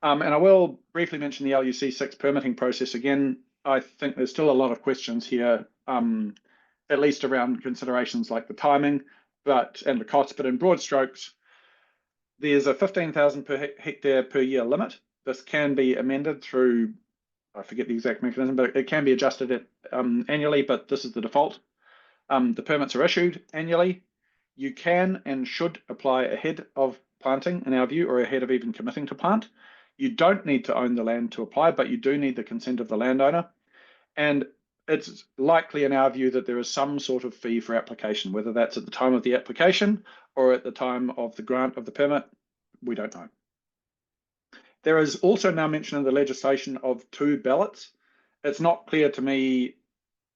And I will briefly mention the LUC 6 permitting process again. I think there's still a lot of questions here, at least around considerations like the timing, and the cost. But in broad strokes, there's a 15,000 per hectare per year limit. This can be amended through, I forget the exact mechanism, but it can be adjusted annually. But this is the default. The permits are issued annually. You can and should apply ahead of planting, in our view, or ahead of even committing to plant. You don't need to own the land to apply, but you do need the consent of the landowner. And it's likely, in our view, that there is some sort of fee for application, whether that's at the time of the application or at the time of the grant of the permit. We don't know. There is also now mention in the legislation of 2 ballots. It's not clear to me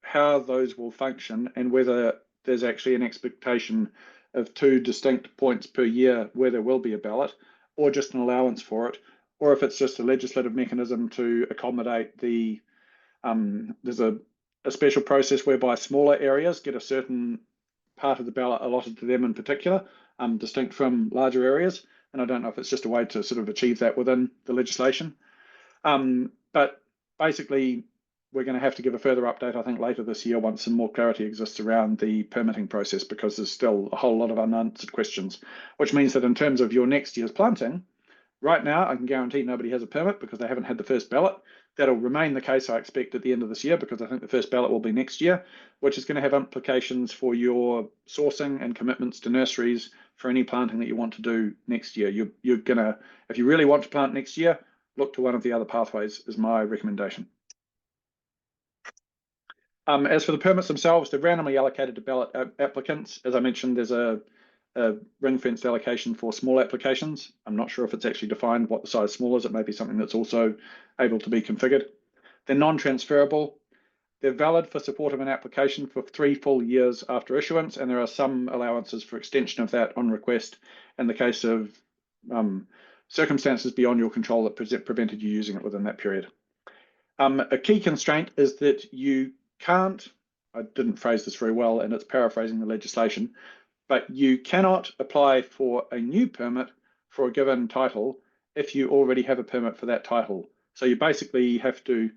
how those will function and whether there's actually an expectation of 2 distinct points per year where there will be a ballot, or just an allowance for it, or if it's just a legislative mechanism to accommodate the, there's a special process whereby smaller areas get a certain part of the ballot allotted to them in particular, distinct from larger areas. And I don't know if it's just a way to sort of achieve that within the legislation. But basically, we're going to have to give a further update, I think, later this year once some more clarity exists around the permitting process, because there's still a whole lot of unanswered questions, which means that in terms of your next year's planting, right now, I can guarantee nobody has a permit because they haven't had the first ballot. That'll remain the case, I expect, at the end of this year, because I think the first ballot will be next year, which is going to have implications for your sourcing and commitments to nurseries for any planting that you want to do next year. You're going to, if you really want to plant next year, look to one of the other pathways is my recommendation. As for the permits themselves, they're randomly allocated to ballot applicants. As I mentioned, there's a ring-fenced allocation for small applications. I'm not sure if it's actually defined what the size small is. It may be something that's also able to be configured. They're non-transferrable. They're valid for support of an application for 3 full years after issuance, and there are some allowances for extension of that on request in the case of circumstances beyond your control that prevented you using it within that period. A key constraint is that you can't, I didn't phrase this very well, and it's paraphrasing the legislation, but you cannot apply for a new permit for a given title if you already have a permit for that title. So you basically have to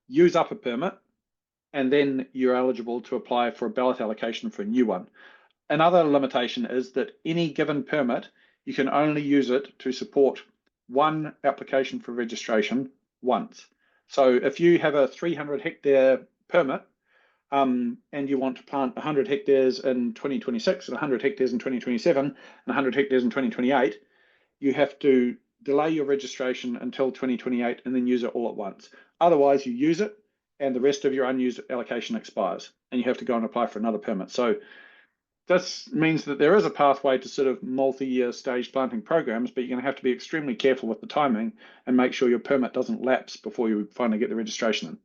use up a permit, and then you're eligible to apply for a ballot allocation for a new one. Another limitation is that any given permit, you can only use it to support one application for registration once. So if you have a 300 hectare permit, and you want to plant 100 hectares in 2026 and 100 hectares in 2027 and 100 hectares in 2028, you have to delay your registration until 2028 and then use it all at once. Otherwise, you use it and the rest of your unused allocation expires and you have to go and apply for another permit. So this means that there is a pathway to sort of multi-year staged planting programs, but you're going to have to be extremely careful with the timing and make sure your permit doesn't lapse before you finally get the registration in.